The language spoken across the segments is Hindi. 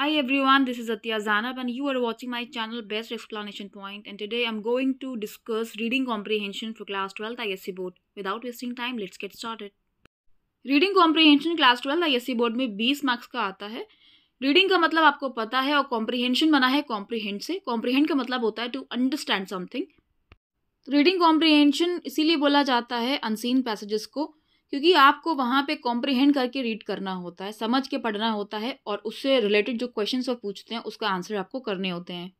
Hi everyone, this is Atya Zanab and you are watching my channel Best Explanation Point, and today I'm going to discuss reading comprehension for class 12th ISC board. Without wasting time, let's get started. Reading comprehension class 12 ISC board में 20 मार्क्स का आता है. रीडिंग का मतलब आपको पता है और कॉम्प्रीहेंशन बना है कॉम्प्रीहेंड से. कॉम्प्रीहेंड का मतलब होता है to understand something. Reading comprehension इसीलिए बोला जाता है अनसीन पैसेजेस को, क्योंकि आपको वहाँ पे कॉम्प्रीहेंड करके रीड करना होता है, समझ के पढ़ना होता है और उससे रिलेटेड जो क्वेश्चंस वो पूछते हैं उसका आंसर आपको करने होते हैं.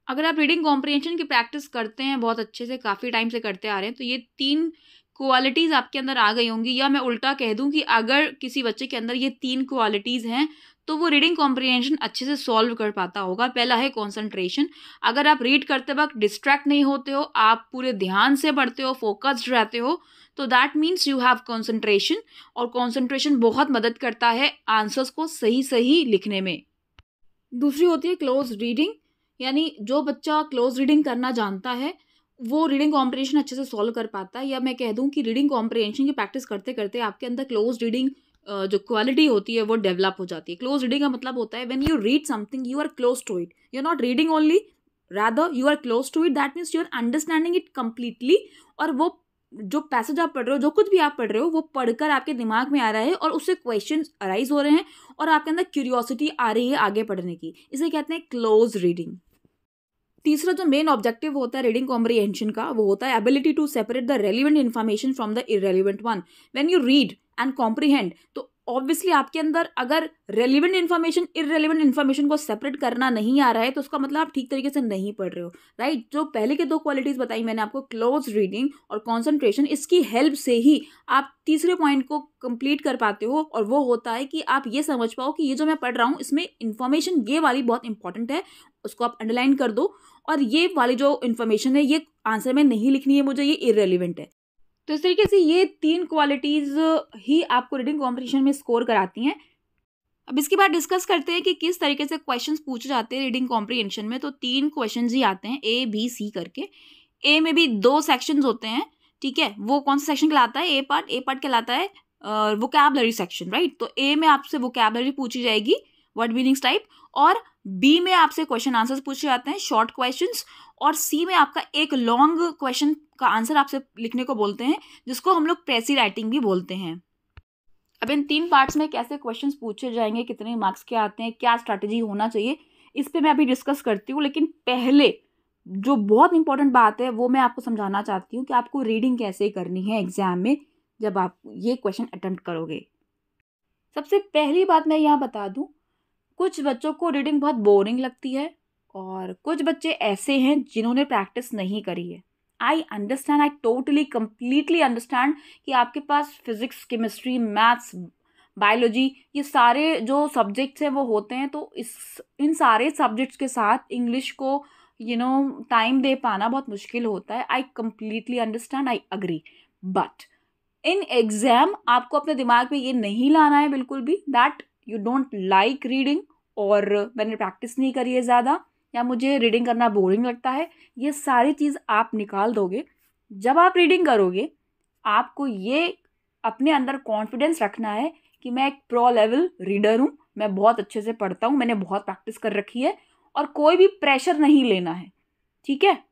अगर आप रीडिंग कॉम्प्रीहेंशन की प्रैक्टिस करते हैं बहुत अच्छे से, काफ़ी टाइम से करते आ रहे हैं, तो ये 3 क्वालिटीज़ आपके अंदर आ गई होंगी. या मैं उल्टा कह दूं कि अगर किसी बच्चे के अंदर ये 3 क्वालिटीज़ हैं तो वो रीडिंग कॉम्प्रीहेंशन अच्छे से सॉल्व कर पाता होगा. पहला है कॉन्सेंट्रेशन. अगर आप रीड करते वक्त डिस्ट्रैक्ट नहीं होते हो, आप पूरे ध्यान से पढ़ते हो, फोकस्ड रहते हो, तो that means you have concentration. और कॉन्सेंट्रेशन बहुत मदद करता है आंसर्स को सही सही लिखने में. दूसरी होती है क्लोज रीडिंग. यानी जो बच्चा क्लोज रीडिंग करना जानता है वो रीडिंग कॉम्प्रीहेंशन अच्छे से सॉल्व कर पाता है. या मैं कह दूं कि रीडिंग कॉम्प्रीहेंशन की प्रैक्टिस करते करते आपके अंदर क्लोज रीडिंग जो क्वालिटी होती है वो डेवलप हो जाती है. क्लोज रीडिंग का मतलब होता है when you read something you are close to it. You are not reading only, rather you are close to it. That means you are understanding it completely. और वो जो पैसेज आप पढ़ रहे हो, जो कुछ भी आप पढ़ रहे हो, वो पढ़कर आपके दिमाग में आ रहा है और उससे क्वेश्चन अराइज हो रहे हैं और आपके अंदर क्यूरियोसिटी आ रही है आगे पढ़ने की. इसे कहते हैं क्लोज रीडिंग. तीसरा जो मेन ऑब्जेक्टिव होता है रीडिंग कॉम्प्रीहेंशन का, वो होता है ability to separate the relevant information from the irrelevant one. When you read and comprehend तो ऑब्वियसली आपके अंदर अगर रेलिवेंट इन्फॉर्मेशन इररेलिवेंट इन्फॉर्मेशन को सेपरेट करना नहीं आ रहा है तो उसका मतलब आप ठीक तरीके से नहीं पढ़ रहे हो, राइट. जो पहले के 2 क्वालिटीज बताई मैंने आपको, क्लोज रीडिंग और कॉन्सेंट्रेशन, इसकी हेल्प से ही आप तीसरे पॉइंट को कंप्लीट कर पाते हो. और वो होता है कि आप ये समझ पाओ कि ये जो मैं पढ़ रहा हूँ इसमें इन्फॉर्मेशन ये वाली बहुत इंपॉर्टेंट है, उसको आप अंडरलाइन कर दो. और ये वाली जो इन्फॉर्मेशन है ये आंसर में नहीं लिखनी है मुझे, ये इररेलेवेंट है. तो इस तरीके से ये 3 क्वालिटीज़ ही आपको रीडिंग कॉम्प्रीहेंशन में स्कोर कराती हैं. अब इसके बाद डिस्कस करते हैं कि किस तरीके से क्वेश्चंस पूछे जाते हैं रीडिंग कॉम्प्रीहेंशन में. तो 3 क्वेश्चंस ही आते हैं, A B C करके. ए में भी 2 सेक्शंस होते हैं, ठीक है. वो कौन सा सेक्शन कहलाता है? ए पार्ट कहलाता है वोकैबुलरी सेक्शन, राइट. तो ए में आपसे वोकैबुलरी पूछी जाएगी, वर्ड मीनिंग्स टाइप. और बी में आपसे क्वेश्चन आंसर्स पूछे जाते हैं, शॉर्ट क्वेश्चंस. और सी में आपका एक लॉन्ग क्वेश्चन का आंसर आपसे लिखने को बोलते हैं, जिसको हम लोग प्रेसी राइटिंग भी बोलते हैं. अब इन 3 पार्ट्स में कैसे क्वेश्चंस पूछे जाएंगे, कितने मार्क्स के आते हैं, क्या स्ट्रैटेजी होना चाहिए, इस पे मैं अभी डिस्कस करती हूँ. लेकिन पहले जो बहुत इंपॉर्टेंट बात है वो मैं आपको समझाना चाहती हूँ कि आपको रीडिंग कैसे करनी है एग्जाम में जब आप ये क्वेश्चन अटेम्प्ट करोगे. सबसे पहली बात मैं यहाँ बता दूँ, कुछ बच्चों को रीडिंग बहुत बोरिंग लगती है और कुछ बच्चे ऐसे हैं जिन्होंने प्रैक्टिस नहीं करी है. I understand, I totally completely understand कि आपके पास फिजिक्स, केमिस्ट्री, मैथ्स, बायोलॉजी, ये सारे जो सब्जेक्ट्स हैं वो होते हैं. तो इन सारे सब्जेक्ट्स के साथ इंग्लिश को टाइम दे पाना बहुत मुश्किल होता है. I completely understand, I agree. But in exam आपको अपने दिमाग में ये नहीं लाना है बिल्कुल भी that you don't like reading और मैंने प्रैक्टिस नहीं करी है ज़्यादा, या मुझे रीडिंग करना बोरिंग लगता है. ये सारी चीज़ आप निकाल दोगे. जब आप रीडिंग करोगे आपको ये अपने अंदर कॉन्फिडेंस रखना है कि मैं एक प्रो लेवल रीडर हूँ, मैं बहुत अच्छे से पढ़ता हूँ, मैंने बहुत प्रैक्टिस कर रखी है. और कोई भी प्रेशर नहीं लेना है, ठीक है.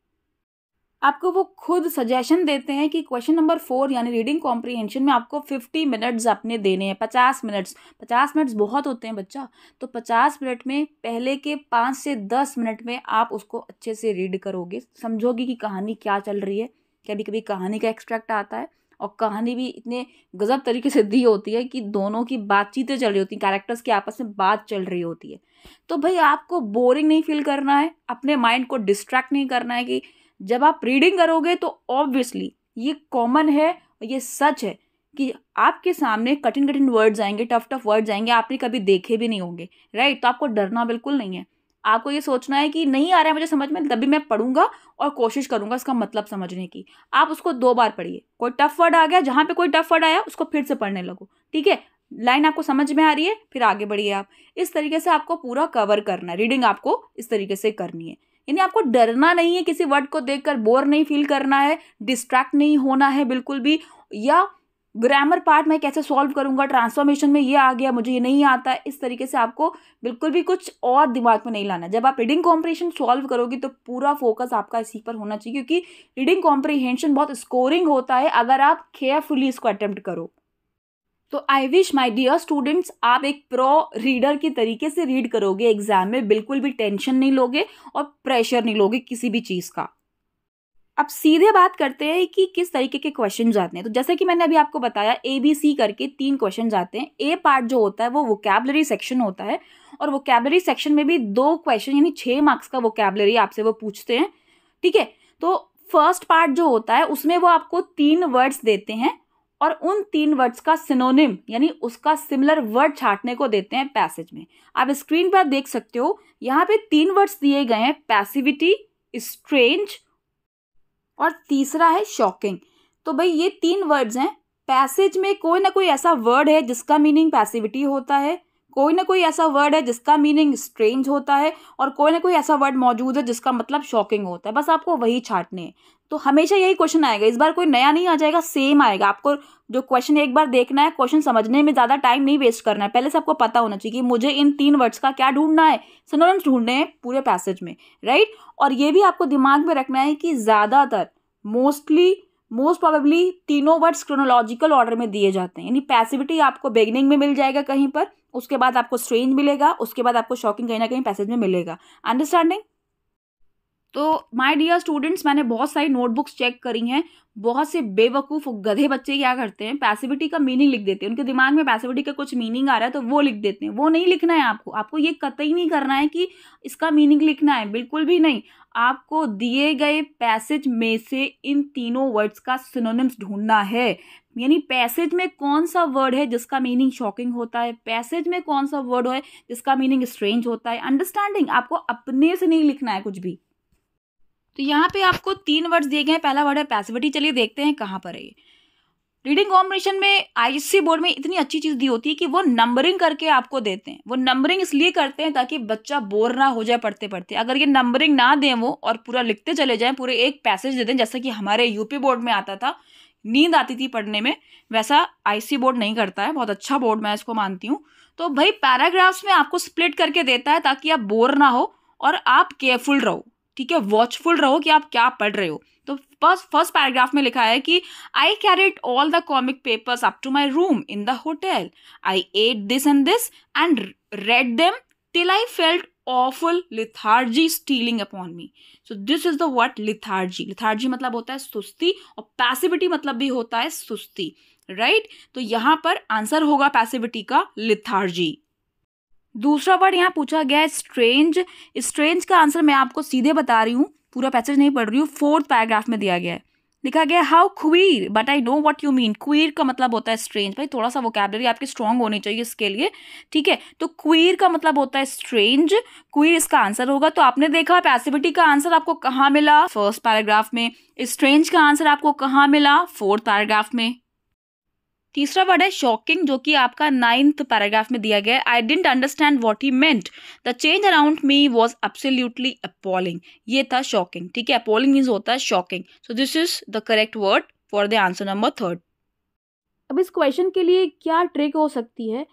आपको वो खुद सजेशन देते हैं कि क्वेश्चन नंबर 4 यानी रीडिंग कॉम्प्रीहेंशन में आपको 50 मिनट्स अपने देने हैं. 50 मिनट्स बहुत होते हैं बच्चा. तो 50 मिनट में पहले के 5 से 10 मिनट में आप उसको अच्छे से रीड करोगे, समझोगे कि कहानी क्या चल रही है. कभी कभी कहानी का एक्सट्रैक्ट आता है और कहानी भी इतने गजब तरीके से दी होती है कि दोनों की बातचीतें चल रही होती हैं, कैरेक्टर्स की आपस में बात चल रही होती है. तो भाई आपको बोरिंग नहीं फील करना है, अपने माइंड को डिस्ट्रैक्ट नहीं करना है. कि जब आप रीडिंग करोगे तो ऑब्वियसली ये कॉमन है, ये सच है कि आपके सामने कठिन वर्ड्स आएंगे, टफ वर्ड्स आएंगे, आपने कभी देखे भी नहीं होंगे, राइट. तो आपको डरना बिल्कुल नहीं है. आपको ये सोचना है कि नहीं आ रहा है मुझे समझ में, तभी मैं पढ़ूंगा और कोशिश करूंगा इसका मतलब समझने की. आप उसको 2 बार पढ़िए. कोई टफ वर्ड आ गया, जहां पे कोई टफ वर्ड आया उसको फिर से पढ़ने लगो, ठीक है. लाइन आपको समझ में आ रही है, फिर आगे बढ़िए आप. इस तरीके से आपको पूरा कवर करना है. रीडिंग आपको इस तरीके से करनी है. यानी आपको डरना नहीं है, किसी वर्ड को देखकर बोर नहीं फील करना है, डिस्ट्रैक्ट नहीं होना है बिल्कुल भी, या ग्रामर पार्ट मैं कैसे सॉल्व करूंगा, ट्रांसफॉर्मेशन में ये आ गया, मुझे ये नहीं आता है, इस तरीके से आपको बिल्कुल भी कुछ और दिमाग में नहीं लाना। जब आप रीडिंग कॉम्प्रिहेंशन सॉल्व करोगी तो पूरा फोकस आपका इसी पर होना चाहिए, क्योंकि रीडिंग कॉम्प्रिहेंशन बहुत स्कोरिंग होता है अगर आप केयरफुली इसको अटेम्प्ट करो। तो I wish my dear students, आप एक प्रो रीडर की तरीके से रीड करोगे एग्जाम में, बिल्कुल भी टेंशन नहीं लोगे और प्रेशर नहीं लोगे किसी भी चीज़ का। अब सीधे बात करते हैं कि किस तरीके के क्वेश्चन आते हैं। तो जैसे कि मैंने अभी आपको बताया, ABC करके 3 क्वेश्चन आते हैं। ए पार्ट जो होता है वो वोकैबुलरी सेक्शन होता है, और वोकैबुलरी सेक्शन में भी 2 क्वेश्चन यानी 6 मार्क्स का वोकैबुलरी आपसे वो पूछते हैं, ठीक है। तो फर्स्ट पार्ट जो होता है उसमें वो आपको 3 वर्ड्स देते हैं, और उन 3 वर्ड्स का सिनोनिम यानी उसका सिमिलर वर्ड छांटने को देते हैं पैसेज में। आप स्क्रीन पर देख सकते हो, यहाँ पे 3 वर्ड्स दिए गए हैं, पैसिविटी, स्ट्रेंज और तीसरा है शॉकिंग। तो भाई ये 3 वर्ड्स हैं। पैसेज में कोई ना कोई ऐसा वर्ड है जिसका मीनिंग पैसिविटी होता है, कोई ना कोई ऐसा वर्ड है जिसका मीनिंग स्ट्रेंज होता है, और कोई ना कोई ऐसा वर्ड मौजूद है जिसका मतलब शॉकिंग होता है। बस आपको वही छांटने हैं। तो हमेशा यही क्वेश्चन आएगा, इस बार कोई नया नहीं आ जाएगा, सेम आएगा। आपको जो क्वेश्चन एक बार देखना है, क्वेश्चन समझने में ज़्यादा टाइम नहीं वेस्ट करना है। पहले से आपको पता होना चाहिए कि मुझे इन 3 वर्ड्स का क्या ढूंढना है, सिनोनिम्स ढूंढने हैं पूरे पैसेज में, राइट। और ये भी आपको दिमाग में रखना है कि ज़्यादातर मोस्ट प्रोबेबली तीनों वर्ड्स क्रोनोलॉजिकल ऑर्डर में दिए जाते हैं। यानी पैसिविटी आपको बिगिनिंग में मिल जाएगा कहीं पर, उसके बाद आपको स्ट्रेंज मिलेगा, उसके बाद आपको शॉकिंग कहीं ना कहीं पैसेज में मिलेगा। अंडरस्टैंडिंग? तो माय डियर स्टूडेंट्स, मैंने बहुत सारी नोटबुक्स चेक करी हैं। बहुत से बेवकूफ़ गधे बच्चे क्या करते हैं, पैसिविटी का मीनिंग लिख देते हैं। उनके दिमाग में पैसिविटी का कुछ मीनिंग आ रहा है तो वो लिख देते हैं। वो नहीं लिखना है आपको ये कतई नहीं करना है कि इसका मीनिंग लिखना है, बिल्कुल भी नहीं। आपको दिए गए पैसेज में से इन तीनों वर्ड्स का सिनोनिम्स ढूंढना है। यानी पैसेज में कौन सा वर्ड है जिसका मीनिंग शॉकिंग होता है, पैसेज में कौन सा वर्ड है जिसका मीनिंग स्ट्रेंज होता है। अंडरस्टैंडिंग? आपको अपने से नहीं लिखना है कुछ भी। तो यहाँ पे आपको 3 वर्ड्स दिए गए हैं। पहला वर्ड है पैसिविटी। चलिए देखते हैं कहाँ पर है ये। रीडिंग कॉम्प्रिहेंशन में ICSE बोर्ड में इतनी अच्छी चीज़ दी होती है कि वो नंबरिंग करके आपको देते हैं। वो नंबरिंग इसलिए करते हैं ताकि बच्चा बोर ना हो जाए पढ़ते पढ़ते। अगर ये नंबरिंग ना दें वो और पूरा लिखते चले जाएं, पूरे एक पैसेज दे दें, जैसे कि हमारे यूपी बोर्ड में आता था, नींद आती थी पढ़ने में, वैसा ICSE बोर्ड नहीं करता है। बहुत अच्छा बोर्ड मैं इसको मानती हूँ। तो भाई पैराग्राफ्स में आपको स्प्लिट करके देता है ताकि आप बोर ना हो और आप केयरफुल रहो, ठीक है, वॉचफुल रहो कि आप क्या पढ़ रहे हो। तो फर्स्ट पैराग्राफ में लिखा है कि I carried all the comic papers up to my room in the hotel. I ate this and this and read them till I felt awful lethargy stealing upon me. So this is the word lethargy. lethargy मतलब होता है सुस्ती, और पैसिविटी मतलब भी होता है सुस्ती, राइट। तो यहाँ पर आंसर होगा पैसिविटी का lethargy। दूसरा वर्ड यहाँ पूछा गया है स्ट्रेंज। स्ट्रेंज का आंसर मैं आपको सीधे बता रही हूँ, पूरा पैसेज नहीं पढ़ रही हूँ। 4th पैराग्राफ में दिया गया है, लिखा गया how queer but I know what you mean. Queer का मतलब होता है स्ट्रेंज। भाई थोड़ा सा वोकैबुलरी आपकी स्ट्रांग होनी चाहिए इसके लिए, ठीक है। तो क्वीर का मतलब होता है स्ट्रेंज, क्वीर इसका आंसर होगा। तो आपने देखा पैसिविटी का आंसर आपको कहाँ मिला, 1st पैराग्राफ में। स्ट्रेंज का आंसर आपको कहाँ मिला, 4th पैराग्राफ में। तीसरा वर्ड है शॉकिंग, जो कि आपका 9th पैराग्राफ में दिया गया है। I didn't understand what he meant, the change around me was absolutely appalling. ये था शॉकिंग, ठीक है। अपॉलिंग मीन्स होता है shocking. So this is the correct word for the answer number 3rd। अब इस क्वेश्चन के लिए क्या ट्रिक हो सकती है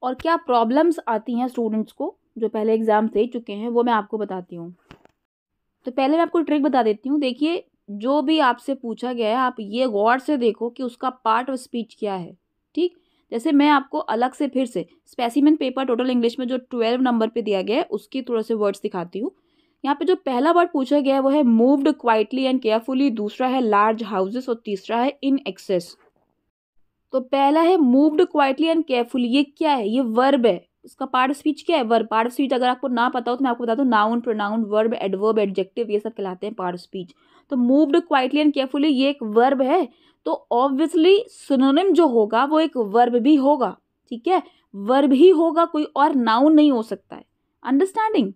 और क्या प्रॉब्लम्स आती हैं स्टूडेंट्स को जो पहले एग्जाम दे चुके हैं, वो मैं आपको बताती हूँ। तो पहले मैं आपको ट्रिक बता देती हूँ। देखिए, जो भी आपसे पूछा गया है आप ये गौर से देखो कि उसका पार्ट ऑफ स्पीच क्या है, ठीक। जैसे मैं आपको अलग से फिर से स्पेसिमेन पेपर टोटल इंग्लिश में जो 12 नंबर पे दिया गया है उसकी थोड़े से वर्ड्स दिखाती हूँ। यहाँ पे जो पहला वर्ड पूछा गया है वो है मूव्ड क्वाइटली एंड केयरफुली, दूसरा है लार्ज हाउसेस और तीसरा है इन एक्सेस। तो पहला है मूव्ड क्वाइटली एंड केयरफुली, ये क्या है, ये वर्ब है। इसका पार्ट ऑफ स्पीच क्या है, वर्ब। पार्ट ऑफ स्पीच अगर आपको ना पता हो तो मैं आपको बता दूं, noun, pronoun, verb, adverb, adjective, ये सब कहलाते हैं पार्ट ऑफ स्पीच। तो मूव्ड क्वाइटली एंड केयरफुली ये एक वर्ब है, तो ऑब्वियसली सिनोनिम जो होगा वो एक वर्ब भी होगा, ठीक है। वर्ब ही होगा, कोई और नाउन नहीं हो सकता है। अंडरस्टैंडिंग?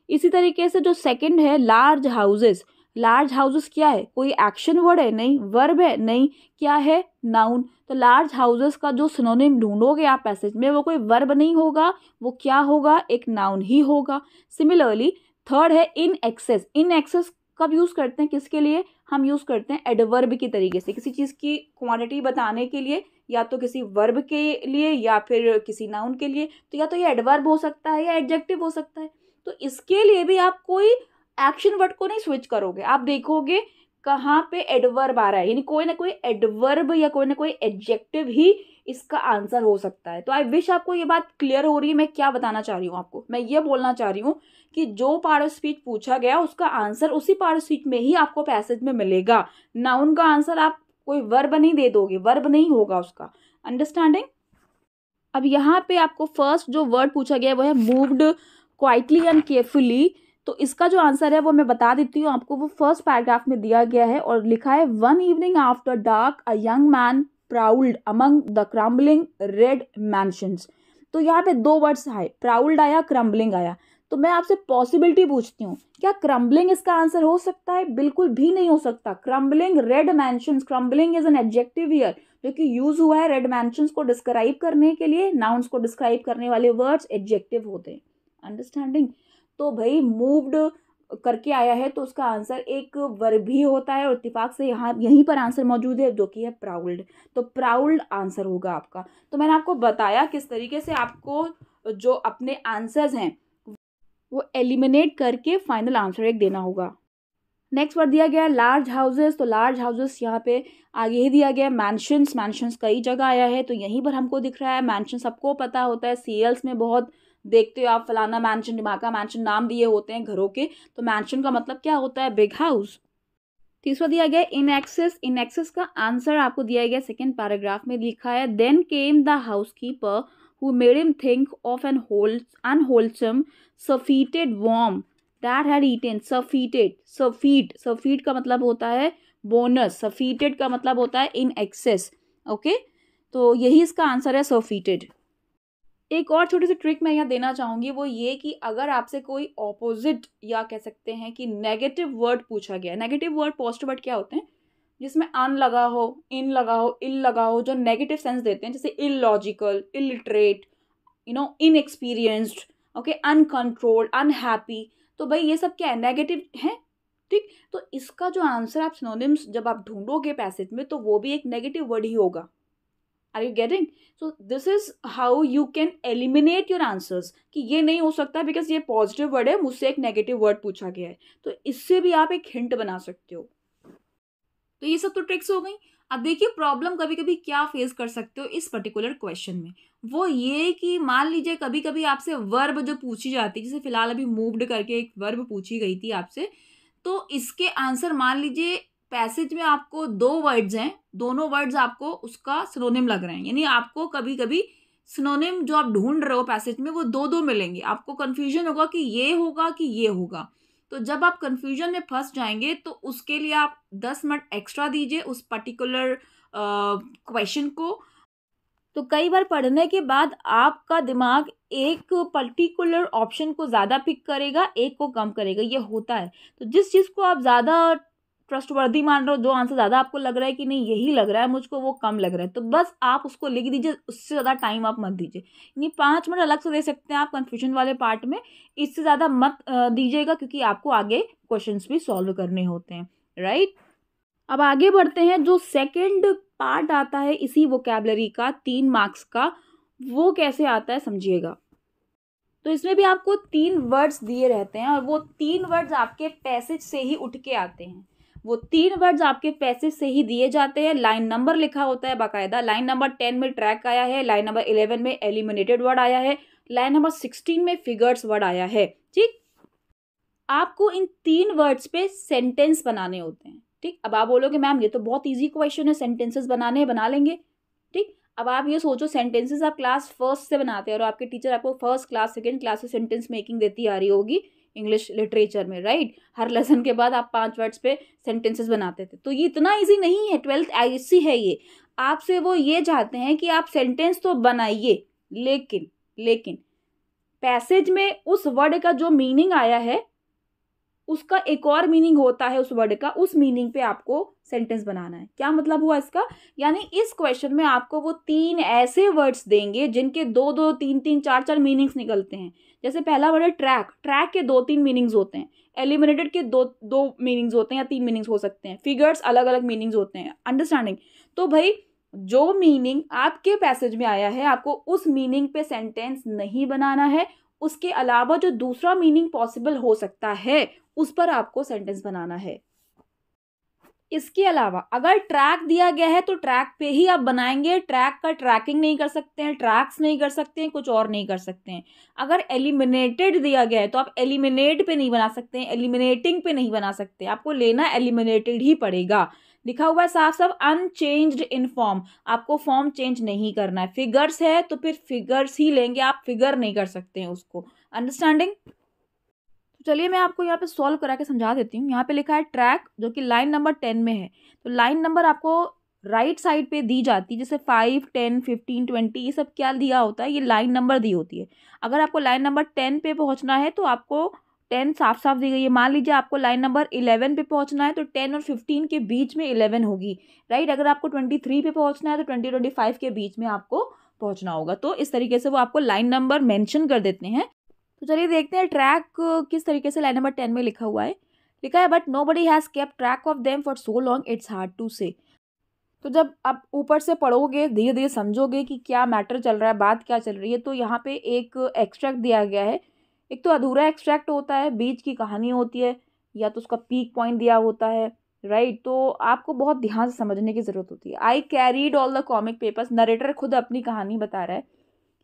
इसी तरीके से जो सेकंड है लार्ज हाउसेस, लार्ज हाउसेस क्या है, कोई एक्शन वर्ड है, नहीं। वर्ब है, नहीं। क्या है, नाउन। तो लार्ज हाउसेस का जो सिनोनिम ढूंढोगे आप पैसेज में वो कोई वर्ब नहीं होगा, वो क्या होगा, एक नाउन ही होगा। सिमिलरली थर्ड है इन एक्सेस। इन एक्सेस कब यूज करते हैं, किसके लिए हम यूज करते हैं, एडवर्ब की तरीके से, किसी चीज की क्वांटिटी बताने के लिए या तो किसी वर्ब के लिए या फिर किसी नाउन के लिए, तो या तो ये एडवर्ब हो सकता है या एडजेक्टिव हो सकता है। तो इसके लिए भी आप कोई एक्शन वर्ड को नहीं स्विच करोगे, आप देखोगे कहाँ पे एडवर्ब आ रहा है, यानी कोई ना कोई एडवर्ब या कोई ना कोई एडजेक्टिव ही इसका आंसर हो सकता है। तो आई विश आपको ये बात क्लियर हो रही है मैं क्या बताना चाह रही हूँ आपको। मैं ये बोलना चाह रही हूँ कि जो पार्ट ऑफ स्पीच पूछा गया उसका आंसर उसी पार्ट ऑफ स्पीच में ही आपको पैसेज में मिलेगा। नाउन का आंसर आप कोई वर्ब नहीं दे दोगे, वर्ब नहीं होगा उसका। अंडरस्टैंडिंग। अब यहाँ पे आपको फर्स्ट जो वर्ड पूछा गया है वो है मूव्ड क्वाइटली एंड केयरफुली। तो इसका जो आंसर है वो मैं बता देती हूँ आपको, वो फर्स्ट पैराग्राफ में दिया गया है और लिखा है one evening after dark a young man prowled among the crumbling red mansions. तो यहाँ पे दो वर्ड्स आए, प्राउल्ड आया, क्रम्बलिंग आया। तो मैं आपसे पॉसिबिलिटी पूछती हूँ, क्या क्रम्बलिंग इसका आंसर हो सकता है? बिल्कुल भी नहीं हो सकता। Crumbling red mansions, crumbling is an adjective here जो कि यूज हुआ है रेड मैंशंस को डिस्क्राइब करने के लिए। नाउन्स को डिस्क्राइब करने वाले वर्ड्स एडजेक्टिव होते हैं। अंडरस्टैंडिंग। तो भाई मूव्ड करके आया है तो उसका आंसर एक वर्ब ही होता है और इत्तेफाक से यहाँ यहीं पर आंसर मौजूद है जो कि है प्राउल्ड। तो प्राउल्ड आंसर होगा आपका। तो मैंने आपको बताया किस तरीके से आपको जो अपने आंसर्स हैं वो एलिमिनेट करके फाइनल आंसर एक देना होगा। नेक्स्ट वर्ड दिया गया है लार्ज हाउसेस। तो लार्ज हाउसेस यहाँ पे आगे ही दिया गया है मैंशंस। मैंशंस कई जगह आया है तो यहीं पर हमको दिख रहा है। मैंशन सबको पता होता है, सीरियल्स में बहुत देखते हो आप, फलाना मैंशन, ढिमाका मैंशन, नाम दिए होते हैं घरों के। तो मैंशन का मतलब क्या होता है? Big house. तीसरा दिया गया इन एक्सेस। इन एक्सेस का आंसर आपको दिया गया सेकेंड पैराग्राफ में, लिखा है then came the housekeeper who made him think of an unwholesome surfeited worm that had eaten। surfeit का मतलब होता है बोनस, surfeited का मतलब होता है इन एक्सेस। ओके, तो यही इसका आंसर है, surfeited। एक और छोटी सी ट्रिक मैं यहाँ देना चाहूंगी, वो ये कि अगर आपसे कोई ऑपोजिट या कह सकते हैं कि नेगेटिव वर्ड पूछा गया, नेगेटिव वर्ड पॉजिटिव वर्ड क्या होते हैं? जिसमें अन लगा हो, इन लगा हो, इल लगा हो, जो नेगेटिव सेंस देते हैं, जैसे illogical, illiterate, inexperienced, okay, uncontrolled, unhappy. तो भाई ये सब क्या है? नेगेटिव है। ठीक, तो इसका जो आंसर आप सिनोनिम्स जब आप ढूंढोगे पैसेज में तो वो भी एक नेगेटिव वर्ड ही होगा। Are you getting? So this is how you can eliminate your answers कि ये नहीं हो सकता बिकॉज ये पॉजिटिव वर्ड है, मुझसे एक नेगेटिव वर्ड पूछा गया है। तो इससे भी आप एक हिंट बना सकते हो। तो ये सब तो ट्रिक्स हो गई। अब देखिए प्रॉब्लम कभी कभी क्या फेस कर सकते हो इस पर्टिकुलर क्वेश्चन में, वो ये कि मान लीजिए कभी कभी आपसे वर्ब जो पूछी जाती है, जैसे फिलहाल अभी मूव्ड करके एक वर्ब पूछी गई थी आपसे, तो इसके आंसर मान लीजिए पैसेज में आपको दो वर्ड्स हैं, दोनों वर्ड्स आपको उसका सिनोनिम लग रहे हैं, यानी आपको कभी कभी सिनोनिम जो आप ढूंढ रहे हो पैसेज में वो दो दो मिलेंगे, आपको कंफ्यूजन होगा कि ये होगा कि ये होगा। तो जब आप कंफ्यूजन में फंस जाएंगे तो उसके लिए आप 10 मिनट एक्स्ट्रा दीजिए उस पर्टिकुलर क्वेश्चन को। तो कई बार पढ़ने के बाद आपका दिमाग एक पर्टिकुलर ऑप्शन को ज़्यादा पिक करेगा, एक को कम करेगा, ये होता है। तो जिस चीज़ को आप ज़्यादा ट्रस्टवर्दी मान रहे हो, जो आंसर ज़्यादा आपको लग रहा है कि नहीं यही लग रहा है मुझको, वो कम लग रहा है, तो बस आप उसको लिख दीजिए, उससे ज़्यादा टाइम आप मत दीजिए। यानी 5 मिनट अलग से दे सकते हैं आप कन्फ्यूजन वाले पार्ट में, इससे ज़्यादा मत दीजिएगा क्योंकि आपको आगे क्वेश्चंस भी सॉल्व करने होते हैं, राइट। अब आगे बढ़ते हैं। जो सेकेंड पार्ट आता है इसी वोकैबलरी का 3 मार्क्स का, वो कैसे आता है समझिएगा। तो इसमें भी आपको 3 वर्ड्स दिए रहते हैं और वो 3 वर्ड्स आपके पैसेज से ही उठ के आते हैं। वो 3 वर्ड्स आपके पैसेज से ही दिए जाते हैं, लाइन नंबर लिखा होता है बाकायदा। लाइन नंबर 10 में ट्रैक आया है, लाइन नंबर 11 में एलिमिनेटेड वर्ड आया है, लाइन नंबर 16 में फिगर्स वर्ड आया है। ठीक, आपको इन 3 वर्ड्स पे सेंटेंस बनाने होते हैं। ठीक, अब आप बोलोगे मैम ये तो बहुत ईजी क्वेश्चन है, सेंटेंसेस बनाने हैं, बना लेंगे। ठीक, अब आप ये सोचो सेंटेंसेस आप क्लास फर्स्ट से बनाते हैं और आपके टीचर आपको फर्स्ट क्लास सेकंड क्लास से सेंटेंस मेकिंग देती आ रही होगी इंग्लिश लिटरेचर में, राइट। हर लेसन के बाद आप 5 वर्ड्स पे सेंटेंसेस बनाते थे, तो ये इतना ईजी नहीं है। 12th ISC है ये। आपसे वो ये चाहते हैं कि आप सेंटेंस तो बनाइए, लेकिन पैसेज में उस वर्ड का जो मीनिंग आया है उसका एक और मीनिंग होता है उस वर्ड का, उस मीनिंग पे आपको सेंटेंस बनाना है। क्या मतलब हुआ इसका? यानी इस क्वेश्चन में आपको वो 3 ऐसे वर्ड्स देंगे जिनके 2-2, 3-3, 4-4 मीनिंग्स निकलते हैं। जैसे पहला वर्ड है ट्रैक, ट्रैक के 2-3 मीनिंग्स होते हैं। एलिमिनेटेड के 2 मीनिंग्स होते हैं या 3 मीनिंग्स हो सकते हैं। फिगर्स अलग अलग मीनिंग्स होते हैं। अंडरस्टैंडिंग? तो भाई जो मीनिंग आपके पैसेज में आया है आपको उस मीनिंग पे सेंटेंस नहीं बनाना है, उसके अलावा जो दूसरा मीनिंग पॉसिबल हो सकता है उस पर आपको सेंटेंस बनाना है। इसके अलावा अगर ट्रैक दिया गया है तो ट्रैक पे ही आप बनाएंगे, ट्रैक का ट्रैकिंग नहीं कर सकते हैं, ट्रैक्स नहीं कर सकते हैं, कुछ और नहीं कर सकते हैं। अगर एलिमिनेटेड दिया गया है तो आप एलिमिनेट पे नहीं बना सकते हैं, एलिमिनेटिंग पे नहीं बना सकते, आपको लेना एलिमिनेटेड ही पड़ेगा। लिखा हुआ है साफ साफ अनचेंज्ड इन फॉर्म, आपको फॉर्म चेंज नहीं करना है। फिगर्स है तो फिर फिगर्स ही लेंगे, आप फिगर नहीं कर सकते हैं उसको। अंडरस्टैंडिंग? चलिए मैं आपको यहाँ पे सॉल्व करा के समझा देती हूँ। यहाँ पे लिखा है ट्रैक, जो कि लाइन नंबर 10 में है। तो लाइन नंबर आपको राइट साइड पे दी जाती है, जैसे 5, 10, 15, 20 ये सब क्या दिया होता है, ये लाइन नंबर दी होती है। अगर आपको लाइन नंबर 10 पे पहुँचना है तो आपको 10 साफ साफ दी गई है। मान लीजिए आपको लाइन नंबर 11 पे पहुँचना है तो 10 और 15 के बीच में 11 होगी, राइट। अगर आपको 23 पे पहुँचना है तो 20, 25 के बीच में आपको पहुँचना होगा। तो इस तरीके से वो आपको लाइन नंबर मेंशन कर देते हैं। तो चलिए देखते हैं ट्रैक किस तरीके से लाइन नंबर 10 में लिखा हुआ है। लिखा है but nobody has kept track of them for so long it's hard to say. तो जब आप ऊपर से पढ़ोगे धीरे धीरे समझोगे कि क्या मैटर चल रहा है, बात क्या चल रही है। तो यहाँ पे एक एक्सट्रैक्ट दिया गया है। एक तो अधूरा एक्सट्रैक्ट होता है, बीच की कहानी होती है, या तो उसका पीक पॉइंट दिया होता है, राइट। तो आपको बहुत ध्यान से समझने की ज़रूरत होती है। आई carried all the comic papers, narrator खुद अपनी कहानी बता रहा है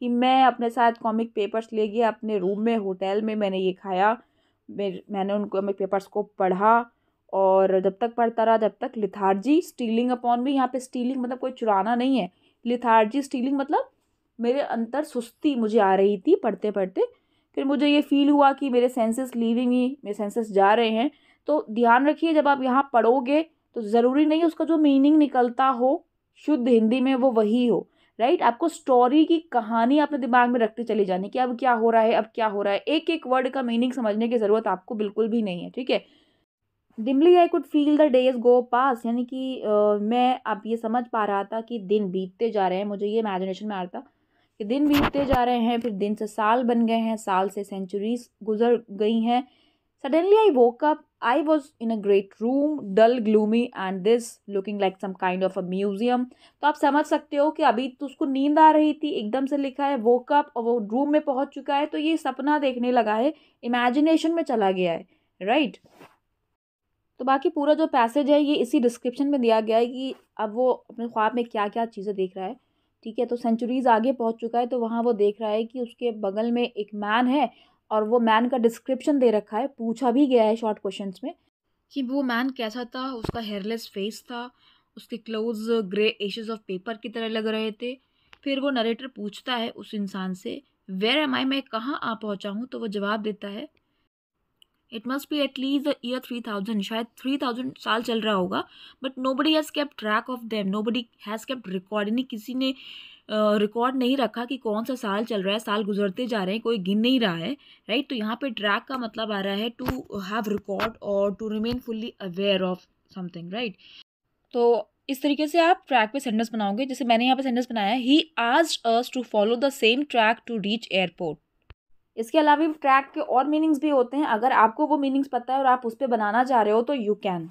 कि मैं अपने साथ कॉमिक पेपर्स ले गया अपने रूम में, होटल में मैंने ये खाया, मैंने उन कॉमिक पेपर्स को पढ़ा, और जब तक पढ़ता रहा जब तक लिथार्जी स्टीलिंग अपॉन भी, यहाँ पे स्टीलिंग मतलब कोई चुराना नहीं है, लिथार्जी स्टीलिंग मतलब मेरे अंदर सुस्ती मुझे आ रही थी पढ़ते पढ़ते। फिर मुझे ये फील हुआ कि मेरे सेंसेस लीविंग मी, मेरे सेंसेस जा रहे हैं। तो ध्यान रखिए जब आप यहाँ पढ़ोगे तो ज़रूरी नहीं उसका जो मीनिंग निकलता हो शुद्ध हिंदी में वो वही हो, राइट। आपको स्टोरी की कहानी अपने दिमाग में रखते चली जानी कि अब क्या हो रहा है, अब क्या हो रहा है। एक एक वर्ड का मीनिंग समझने की ज़रूरत आपको बिल्कुल भी नहीं है, ठीक है। Dimly I could feel the days go pass, यानी कि मैं अब ये समझ पा रहा था कि दिन बीतते जा रहे हैं। मुझे ये इमेजिनेशन में आ रहा था कि दिन बीतते जा रहे हैं, फिर दिन से साल बन गए हैं, साल से सेंचुरीज गुजर गई हैं। Suddenly I woke up. I was in a great room, dull, gloomy, and this looking like some kind of a museum. तो आप समझ सकते हो कि अभी तो उसको नींद आ रही थी, एकदम से लिखा है woke up और वो रूम में पहुंच चुका है, तो ये सपना देखने लगा है, इमेजिनेशन में चला गया है, राइट। तो बाकी पूरा जो पैसेज है ये इसी डिस्क्रिप्शन में दिया गया है कि अब वो अपने ख्वाब में क्या क्या चीज़ें देख रहा है, ठीक है। तो सेंचुरीज आगे पहुंच चुका है, तो वहाँ वो देख रहा है कि उसके बगल में एक मैन है, और वो मैन का डिस्क्रिप्शन दे रखा है, पूछा भी गया है शॉर्ट क्वेश्चंस में कि वो मैन कैसा था। उसका हेयरलेस फेस था, उसके clothes grey ashes of paper की तरह लग रहे थे। फिर वो नरेटर पूछता है उस इंसान से, वेयर एम आई, मैं कहाँ आ पहुँचा हूँ। तो वो जवाब देता है, it must be at least the year 3000, शायद 3000 साल चल रहा होगा। But nobody has kept track of them, nobody has kept record, यानी किसी ने रिकॉर्ड नहीं रखा कि कौन सा साल चल रहा है, साल गुजरते जा रहे हैं, कोई गिन नहीं रहा है, राइट। तो यहाँ पे ट्रैक का मतलब आ रहा है टू हैव रिकॉर्ड और to remain fully aware of something, right. तो इस तरीके से आप ट्रैक पे सेंटेंस बनाओगे। जैसे मैंने यहाँ पे सेंटेंस बनाया है, he asked us to follow the same track to reach airport. इसके अलावा भी ट्रैक के और मीनिंग्स भी होते हैं, अगर आपको वो मीनिंग्स पता है और आप उस पर बनाना चाह रहे हो तो you can.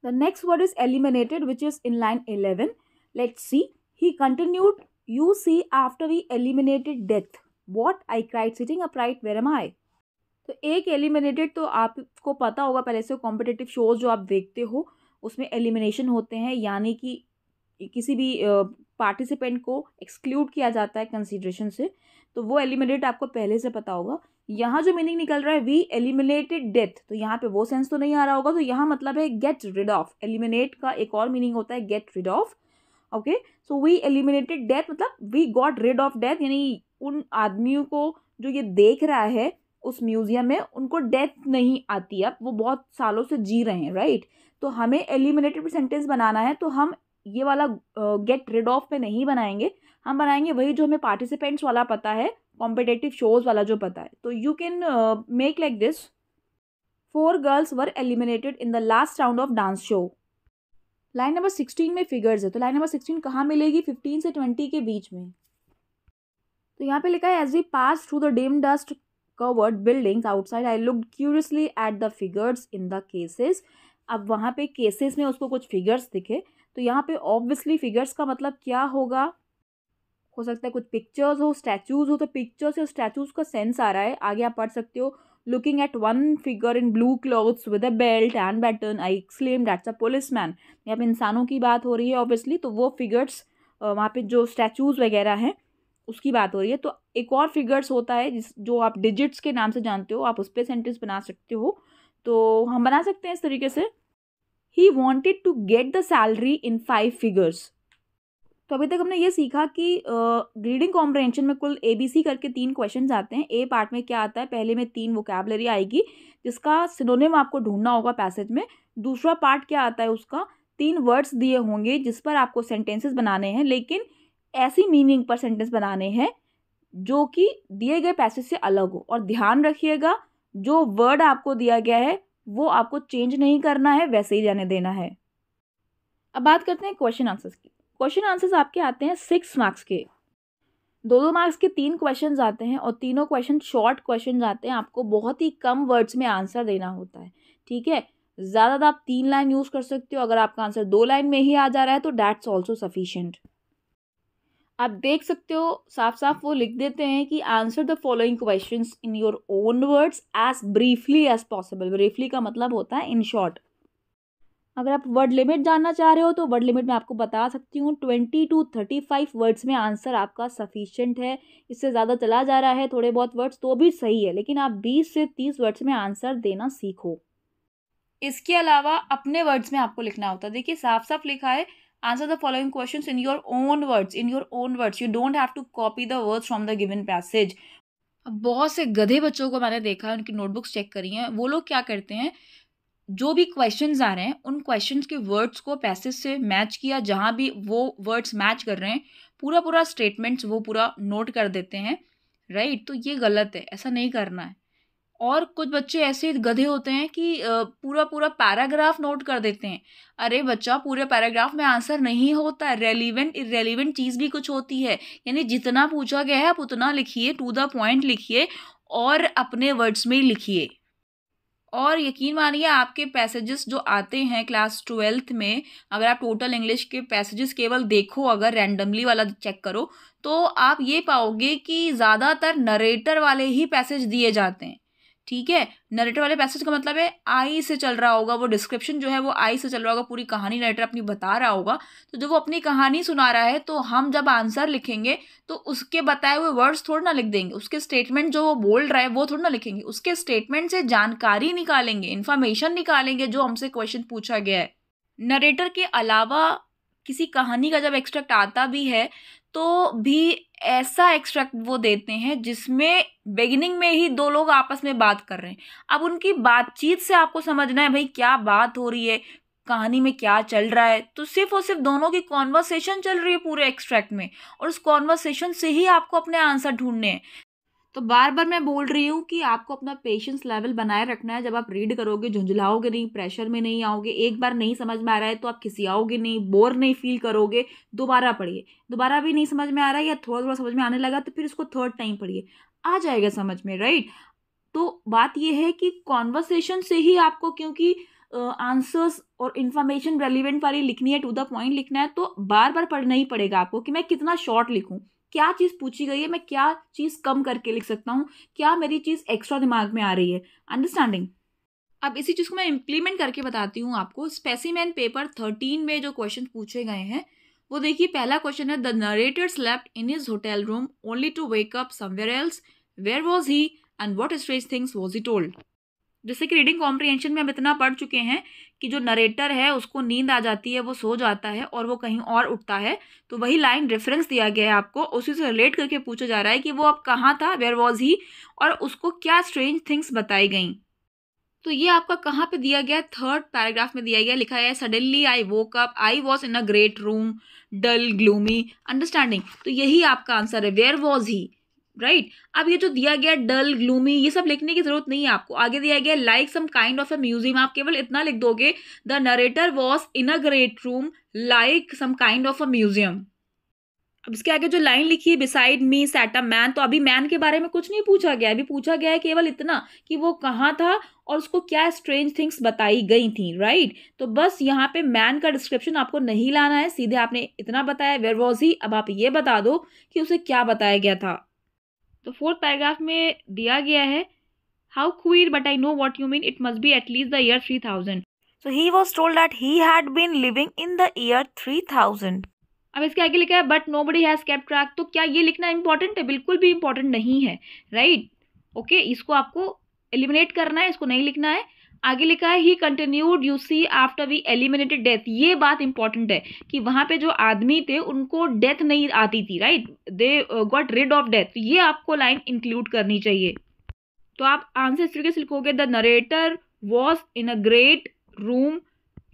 The next word is eliminated which is in line 11। Let's see, he continued, you see after we eliminated death what, I cried sitting upright where am I. तो एक एलिमिनेटेड तो आपको पता होगा पहले से, कॉम्पिटिटिव शोज जो आप देखते हो उसमें एलिमिनेशन होते हैं, यानी कि किसी भी पार्टिसिपेंट को एक्सक्लूड किया जाता है कंसीडरेशन से, तो वो एलिमिनेट आपको पहले से पता होगा। यहाँ जो मीनिंग निकल रहा है वी एलिमिनेटेड डेथ, तो यहाँ पे वो सेंस तो नहीं आ रहा होगा, तो यहाँ मतलब है गेट रिड ऑफ। एलिमिनेट का एक और मीनिंग होता है get rid of, okay. So we eliminated death मतलब we got rid of death, यानी उन आदमियों को जो ये देख रहा है उस म्यूजियम में, उनको डेथ नहीं आती, अब वो बहुत सालों से जी रहे हैं, राइट। तो हमें एलिमिनेटेड सेंटेंस बनाना है, तो हम ये वाला गेट रिड ऑफ पे नहीं बनाएंगे, हम बनाएंगे वही जो हमें पार्टिसिपेंट्स वाला पता है, कॉम्पिटिटिव शोज वाला जो पता है। तो you can make like this, 4 girls were eliminated in the last round of dance show. Line number 16 में फिगर्स है, तो लाइन नंबर 16 कहाँ मिलेगी, 15 से 20 के बीच में। तो यहाँ पे लिखा है, as we pass through the dim dust covered buildings outside I looked curiously at the figures in the cases. अब वहाँ पे केसेस में उसको कुछ फिगर्स दिखे, तो तो यहाँ पे ऑब्वियसली फिगर्स का मतलब क्या होगा, हो सकता है कुछ पिक्चर्स हो, स्टैचूज हो, तो पिक्चर्स और स्टैचूज का सेंस आ रहा है। आगे आप पढ़ सकते हो, looking at one figure in blue clothes with a belt and baton I exclaim that's a policeman. यहाँ पे इंसानों की बात हो रही है ऑब्वियसली, तो वो फिगर्स वहाँ पे जो स्टैचूज वगैरह हैं उसकी बात हो रही है। तो एक और फिगर्स होता है जो आप डिजिट्स के नाम से जानते हो, आप उस पर सेंटेंस बना सकते हो। तो हम बना सकते हैं इस तरीके से, he wanted to get the salary in 5 figures. तो अभी तक हमने ये सीखा कि रीडिंग कॉम्प्रहेंशन में कुल ABC करके 3 क्वेश्चन आते हैं। ए पार्ट में क्या आता है, पहले में 3 वोकैबुलरी आएगी जिसका सिनोनिम आपको ढूंढना होगा पैसेज में। दूसरा पार्ट क्या आता है, उसका 3 वर्ड्स दिए होंगे जिस पर आपको सेंटेंसेस बनाने हैं, लेकिन ऐसी मीनिंग पर सेंटेंस बनाने हैं जो कि दिए गए पैसेज से अलग हो। और ध्यान रखिएगा, जो वर्ड आपको दिया गया है वो आपको चेंज नहीं करना है, वैसे ही जाने देना है। अब बात करते हैं क्वेश्चन आंसर्स की। क्वेश्चन आंसर्स आपके आते हैं 6 मार्क्स के। 2-2 मार्क्स के 3 क्वेश्चन आते हैं और तीनों क्वेश्चन शॉर्ट क्वेश्चन आते हैं। आपको बहुत ही कम वर्ड्स में आंसर देना होता है, ठीक है। ज़्यादा आप 3 लाइन यूज़ कर सकते हो। अगर आपका आंसर 2 लाइन में ही आ जा रहा है तो दैट्स ऑल्सो सफिशिएंट। आप देख सकते हो साफ साफ वो लिख देते हैं कि answer the following questions in your own words as briefly as possible. Briefly का मतलब होता है इन शॉर्ट। अगर आप वर्ड लिमिट जानना चाह रहे हो तो वर्ड लिमिट मैं आपको बता सकती हूँ, 20 to 35 वर्ड्स में आंसर आपका सफिशिएंट है। इससे ज़्यादा चला जा रहा है थोड़े बहुत वर्ड्स तो भी सही है, लेकिन आप 20 से 30 वर्ड्स में आंसर देना सीखो। इसके अलावा अपने वर्ड्स में आपको लिखना होता है। देखिए साफ साफ लिखा है, answer the following questions in your own words. In your own words, you don't have to copy the words from the given passage. अब बहुत से गधे बच्चों को मैंने देखा है, उनकी नोटबुक्स चेक करी हैं, वो लोग क्या करते हैं, जो भी क्वेश्चंस आ रहे हैं उन क्वेश्चंस के वर्ड्स को पैसेज से मैच किया, जहाँ भी वो वर्ड्स मैच कर रहे हैं पूरा पूरा स्टेटमेंट्स वो पूरा नोट कर देते हैं, राइट। तो ये गलत है, ऐसा नहीं करना है। और कुछ बच्चे ऐसे गधे होते हैं कि पूरा पूरा पैराग्राफ नोट कर देते हैं। अरे बच्चा, पूरे पैराग्राफ में आंसर नहीं होता है, रेलिवेंट इरेलीवेंट चीज़ भी कुछ होती है। यानी जितना पूछा गया है आप उतना लिखिए, टू द पॉइंट लिखिए और अपने वर्ड्स में ही लिखिए। और यकीन मानिए आपके पैसेजेस जो आते हैं क्लास 12th में, अगर आप टोटल इंग्लिश के पैसेजेस केवल देखो, अगर रैंडमली वाला चेक करो, तो आप ये पाओगे कि ज़्यादातर नरेटर वाले ही पैसेज दिए जाते हैं, ठीक है। नरेटर वाले पैसेज का मतलब है आई से चल रहा होगा, वो डिस्क्रिप्शन जो है वो आई से चल रहा होगा, पूरी कहानी नरेटर अपनी बता रहा होगा। तो जब वो अपनी कहानी सुना रहा है तो हम जब आंसर लिखेंगे तो उसके बताए हुए वर्ड्स थोड़ा ना लिख देंगे, उसके स्टेटमेंट जो वो बोल रहा है वो थोड़ा ना लिखेंगे, उसके स्टेटमेंट से जानकारी निकालेंगे, इन्फॉर्मेशन निकालेंगे जो हमसे क्वेश्चन पूछा गया है। नरेटर के अलावा किसी कहानी का जब एक्सट्रैक्ट आता भी है तो भी ऐसा एक्सट्रैक्ट वो देते हैं जिसमें बिगिनिंग में ही 2 लोग आपस में बात कर रहे हैं। अब उनकी बातचीत से आपको समझना है भाई क्या बात हो रही है, कहानी में क्या चल रहा है। तो सिर्फ और सिर्फ दोनों की कॉन्वर्सेशन चल रही है पूरे एक्सट्रैक्ट में, और उस कॉन्वर्सेशन से ही आपको अपने आंसर ढूंढने हैं। तो बार बार मैं बोल रही हूँ कि आपको अपना पेशेंस लेवल बनाए रखना है। जब आप रीड करोगे झुंझलाओगे नहीं, प्रेशर में नहीं आओगे। एक बार नहीं समझ में आ रहा है तो आप खिसियाओगे नहीं, बोर नहीं फील करोगे, दोबारा पढ़िए। दोबारा भी नहीं समझ में आ रहा है या थोड़ा थोड़ा समझ में आने लगा तो फिर इसको 3rd टाइम पढ़िए, आ जाएगा समझ में, राइट। तो बात यह है कि कॉन्वर्सेशन से ही आपको, क्योंकि आंसर्स और इन्फॉर्मेशन रेलिवेंट वाली लिखनी है, टू द पॉइंट लिखना है, तो बार बार पढ़ना ही पड़ेगा आपको कि मैं कितना शॉर्ट लिखूं, क्या चीज़ पूछी गई है, मैं क्या चीज़ कम करके लिख सकता हूँ, क्या मेरी चीज़ एक्स्ट्रा दिमाग में आ रही है, अंडरस्टैंडिंग। अब इसी चीज़ को मैं इम्प्लीमेंट करके बताती हूँ आपको। स्पेसिमेन पेपर 13 में जो क्वेश्चन पूछे गए हैं वो देखिए। पहला क्वेश्चन है, the narrator slept in his hotel room only to wake up somewhere else, where was he and what strange things was he told. जैसे कि रीडिंग कॉम्प्रिहेंशन में हम इतना पढ़ चुके हैं कि जो नरेटर है उसको नींद आ जाती है, वो सो जाता है और वो कहीं और उठता है, तो वही लाइन रेफरेंस दिया गया है आपको, उसी से रिलेट करके पूछा जा रहा है कि वो अब कहाँ था, वेयर वॉज ही, और उसको क्या स्ट्रेंज थिंग्स बताई गई। तो ये आपका कहाँ पे दिया गया, 3rd पैराग्राफ में दिया गया, लिखा है suddenly I woke up, I was in a great room, dull gloomy, understanding. तो यही आपका आंसर है, वेयर वॉज ही, राइट। अब ये जो दिया गया डल ग्लूमी, ये सब लिखने की जरूरत नहीं है आपको। आगे दिया गया like some kind of a museum, आप केवल इतना लिख दोगे, the narrator was in a great room like some kind of a museum. अब इसके आगे जो लाइन लिखी है beside me sat a man, तो अभी मैन के बारे में कुछ नहीं पूछा गया, अभी पूछा गया है केवल इतना कि वो कहाँ था और उसको क्या स्ट्रेंज थिंग्स बताई गई थी, राइट। तो बस यहाँ पे मैन का डिस्क्रिप्शन आपको नहीं लाना है, सीधे आपने इतना बताया वेयर वॉज ही, अब आप ये बता दो कि उसे क्या बताया गया था। तो फोर्थ पैराग्राफ में दिया गया है how queer but I know what you mean it must be at least the year 3000। So he was told that he had been living in the year 3000. अब इसके आगे लिखा है but nobody has kept track, तो क्या ये लिखना इंपॉर्टेंट है? बिल्कुल भी इंपॉर्टेंट नहीं है, राइट। ओके, इसको आपको एलिमिनेट करना है, इसको नहीं लिखना है। आगे लिखा है he continued you see after we eliminated death, ये बात इंपॉर्टेंट है कि वहां पे जो आदमी थे उनको डेथ नहीं आती थी, right, they got rid of death, ये आपको लाइन इंक्लूड करनी चाहिए। तो आप आंसर इस तरीके से लिखोगे the narrator was in a great room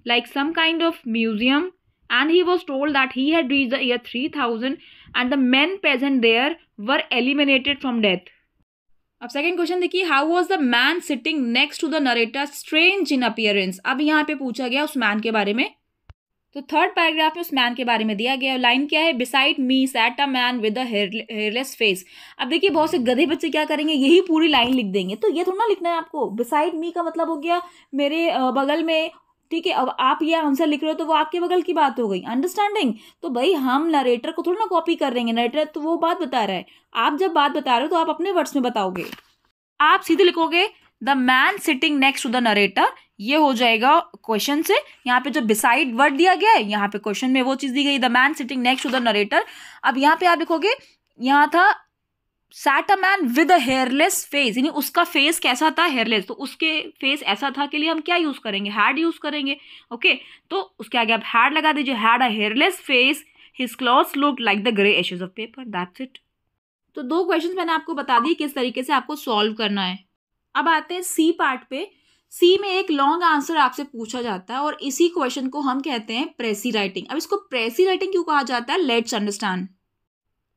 like some kind of museum and he was told that he had reached the year 3000 and the men present there were eliminated from death. अब सेकंड क्वेश्चन देखिए how was the man sitting next to the narrator strange in appearance, अब यहाँ पे पूछा गया उस मैन के बारे में। तो थर्ड पैराग्राफ में उस मैन के बारे में दिया गया, लाइन क्या है beside me sat a man with a hairless face. अब देखिए बहुत से गधे बच्चे क्या करेंगे, यही पूरी लाइन लिख देंगे, तो ये थोड़ा ना लिखना है आपको। बिसाइड मी का मतलब हो गया मेरे बगल में, ठीक है। अब आप ये आंसर लिख रहे हो तो वो आपके बगल की बात हो गई, अंडरस्टैंडिंग। तो भाई हम नरेटर को थोड़ा ना कॉपी कर देंगे, नरेटर तो वो बात बता रहा है, आप जब बात बता रहे हो तो आप अपने वर्ड्स में बताओगे। आप सीधे लिखोगे the man sitting next to the narrator, ये हो जाएगा क्वेश्चन से। यहाँ पे जो बिसाइड वर्ड दिया गया है, यहाँ पे क्वेश्चन में वो चीज दी गई the man sitting next to the narrator. अब यहाँ पे आप लिखोगे यहाँ था sat a man with a hairless face, यानी उसका फेस कैसा था, हेयरलेस, तो उसके फेस ऐसा था के लिए हम क्या यूज करेंगे, हैड यूज करेंगे। ओके, तो उसके आगे आप हैड लगा दीजिए, had a hairless face, his clothes looked like the grey ashes of paper, that's it. तो दो क्वेश्चन मैंने आपको बता दी किस तरीके से आपको सॉल्व करना है। अब आते हैं सी पार्ट पे। सी में एक लॉन्ग आंसर आपसे पूछा जाता है और इसी क्वेश्चन को हम कहते हैं प्रेसी राइटिंग। अब इसको प्रेसी राइटिंग क्यों कहा जाता है, लेट्स अंडरस्टैंड।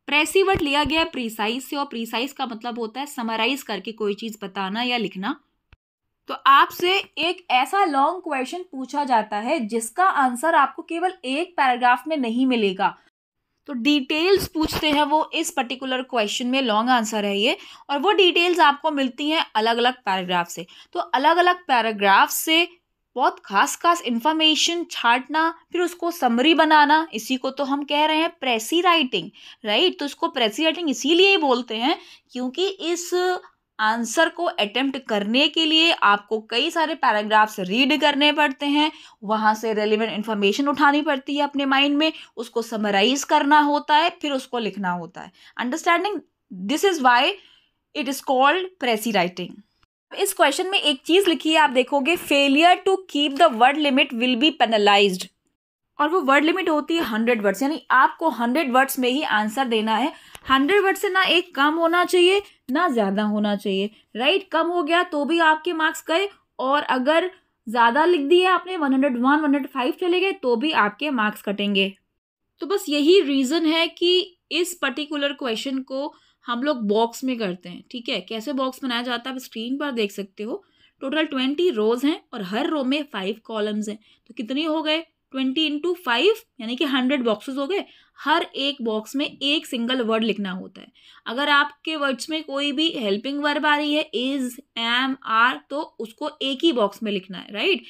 प्रेसी वर्ड लिया गया है प्रीसाइज से और प्रीसाइज का मतलब होता है समराइज करके कोई चीज बताना या लिखना। तो आपसे एक ऐसा लॉन्ग क्वेश्चन पूछा जाता है जिसका आंसर आपको केवल एक पैराग्राफ में नहीं मिलेगा, तो डिटेल्स पूछते हैं वो इस पर्टिकुलर क्वेश्चन में, लॉन्ग आंसर है ये, और वो डिटेल्स आपको मिलती हैं अलग अलग पैराग्राफ से। तो अलग अलग पैराग्राफ से बहुत खास खास इंफॉर्मेशन छांटना, फिर उसको समरी बनाना, इसी को तो हम कह रहे हैं प्रेसी राइटिंग, राइट। तो इसको प्रेसी राइटिंग इसीलिए बोलते हैं क्योंकि इस आंसर को अटेम्प्ट करने के लिए आपको कई सारे पैराग्राफ्स रीड करने पड़ते हैं, वहां से रेलिवेंट इंफॉर्मेशन उठानी पड़ती है अपने माइंड में, उसको समराइज करना होता है, फिर उसको लिखना होता है, understanding. This is why it is called precis writing. इस क्वेश्चन में एक चीज लिखी है, आप देखोगे failure to keep the word limit will be penalised, और वो वर्ड लिमिट होती है 100 वर्ड्स, यानी आपको 100 वर्ड्स में ही आंसर देना है। 100 वर्ड से ना एक कम होना चाहिए ना ज्यादा होना चाहिए, राइट। कम हो गया तो भी आपके मार्क्स गए, और अगर ज्यादा लिख दिया आपने 101 105 चले गए तो भी आपके मार्क्स कटेंगे। तो बस यही रीजन है कि इस पर्टिकुलर क्वेश्चन को हम लोग बॉक्स में करते हैं, ठीक है। कैसे बॉक्स बनाया जाता है आप स्क्रीन पर देख सकते हो। टोटल 20 रोज हैं और हर रो में 5 कॉलम्स हैं, तो कितने हो गए 20 इंटू 5 यानी कि 100 बॉक्सेस हो गए। हर एक बॉक्स में एक सिंगल वर्ड लिखना होता है। अगर आपके वर्ड्स में कोई भी हेल्पिंग वर्ब आ रही है, इज, एम, आर, तो उसको एक ही बॉक्स में लिखना है, राइट।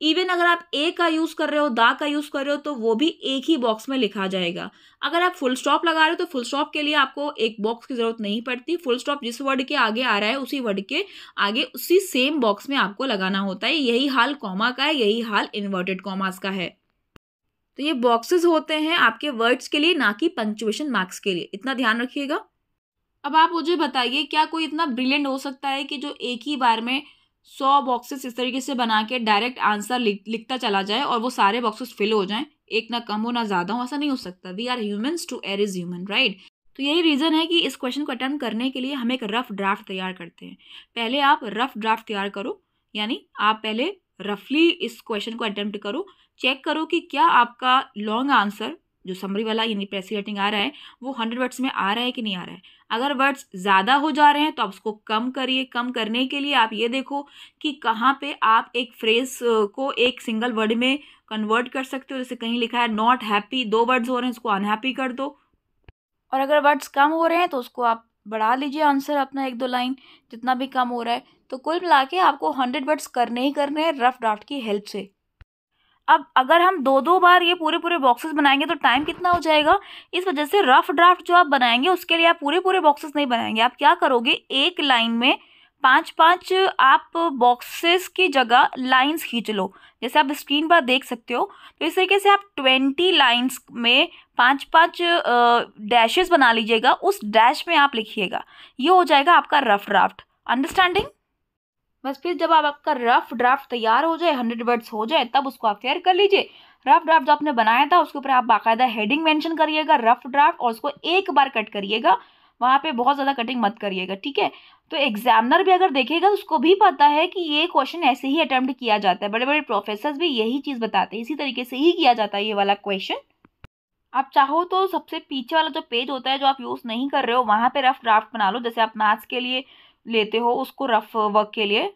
इवन अगर आप ए का यूज कर रहे हो, दा का यूज कर रहे हो, तो वो भी एक ही बॉक्स में लिखा जाएगा। अगर आप फुल स्टॉप लगा रहे हो तो फुल स्टॉप के लिए आपको एक बॉक्स की जरूरत नहीं पड़ती। फुल स्टॉप जिस वर्ड के आगे आ रहा है उसी वर्ड के आगे उसी सेम बॉक्स में आपको लगाना होता है। यही हाल कॉमा का है, यही हाल इन्वर्टेड कॉमास का है। तो ये बॉक्सेस होते हैं आपके वर्ड्स के लिए, ना कि पंक्चुएशन मार्क्स के लिए, इतना ध्यान रखिएगा। अब आप मुझे बताइए क्या कोई इतना ब्रिलियंट हो सकता है कि जो एक ही बार में 100 बॉक्सेस इस तरीके से बना के डायरेक्ट आंसर लिखता चला जाए और वो सारे बॉक्सेस फिल हो जाएं, एक ना कम हो ना ज्यादा हो, ऐसा नहीं हो सकता। We are humans to err is human, right. तो यही रीजन है कि इस क्वेश्चन को अटेम्प्ट करने के लिए हम एक रफ ड्राफ्ट तैयार करते हैं। पहले आप रफ ड्राफ्ट तैयार करो, यानी आप पहले रफली इस क्वेश्चन को अटेम्प्ट करो, चेक करो कि क्या आपका लॉन्ग आंसर जो समरी वाला यानी प्रेसी राइटिंग आ रहा है वो 100 वर्ड्स में आ रहा है कि नहीं आ रहा है। अगर वर्ड्स ज़्यादा हो जा रहे हैं तो आप उसको कम करिए। कम करने के लिए आप ये देखो कि कहाँ पे आप एक फ्रेज को एक सिंगल वर्ड में कन्वर्ट कर सकते हो। जैसे कहीं लिखा है नॉट हैप्पी, 2 वर्ड्स हो रहे हैं, उसको अनहैप्पी कर दो, और अगर वर्ड्स कम हो रहे हैं तो उसको आप बढ़ा लीजिए आंसर अपना 1-2 लाइन, जितना भी कम हो रहा है। तो कुल मिला के आपको 100 वर्ड्स करने ही करने हैं रफ ड्राफ्ट की हेल्प से। अब अगर हम 2-2 बार ये पूरे पूरे बॉक्सेस बनाएंगे तो टाइम कितना हो जाएगा। इस वजह से रफ ड्राफ्ट जो आप बनाएंगे उसके लिए आप पूरे पूरे बॉक्सेस नहीं बनाएंगे। आप क्या करोगे, एक लाइन में 5-5 आप बॉक्सेस की जगह लाइंस खींच लो, जैसे आप स्क्रीन पर देख सकते हो। तो इस तरीके से आप 20 लाइंस में 5-5 डैशेस बना लीजिएगा, उस डैश में आप लिखिएगा। ये हो जाएगा आपका रफ ड्राफ्ट। अंडरस्टैंडिंग। बस फिर जब आप आपका रफ ड्राफ्ट तैयार हो जाए, 100 वर्ड्स हो जाए, तब उसको आप फेयर कर लीजिए। रफ ड्राफ्ट जो आपने बनाया था उसके ऊपर आप बाकायदा हेडिंग मेंशन करिएगा रफ ड्राफ्ट, और उसको एक बार कट करिएगा, वहां पे बहुत ज़्यादा कटिंग मत करिएगा, ठीक है। तो एग्जामिनर भी अगर देखेगा तो उसको भी पता है कि ये क्वेश्चन ऐसे ही अटेम्प्ट किया जाता है, बड़े बड़े प्रोफेसर भी यही चीज़ बताते हैं, इसी तरीके से ही किया जाता है ये वाला क्वेश्चन। आप चाहो तो सबसे पीछे वाला जो पेज होता है जो आप यूज़ नहीं कर रहे हो वहां पे रफ ड्राफ्ट बना लो, जैसे आप मैथ्स के लिए लेते हो उसको रफ वर्क के लिए।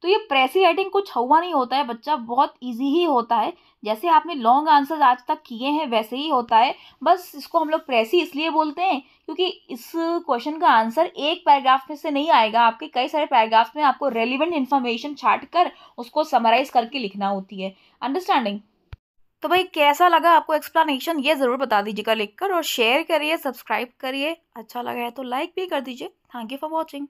तो ये प्रेसी राइटिंग कुछ हुआ नहीं होता है बच्चा, बहुत इजी ही होता है। जैसे आपने लॉन्ग आंसर्स आज तक किए हैं वैसे ही होता है। बस इसको हम लोग प्रेसी इसलिए बोलते हैं क्योंकि इस क्वेश्चन का आंसर एक पैराग्राफ में से नहीं आएगा, आपके कई सारे पैराग्राफ में आपको रेलिवेंट इन्फॉर्मेशन छाट कर उसको समराइज करके लिखना होती है। अंडरस्टैंडिंग। तो भाई कैसा लगा आपको एक्सप्लेनेशन, ये ज़रूर बता दीजिएगा लिखकर, और शेयर करिए, सब्सक्राइब करिए, अच्छा लगा है तो लाइक भी कर दीजिए। Thank you for watching.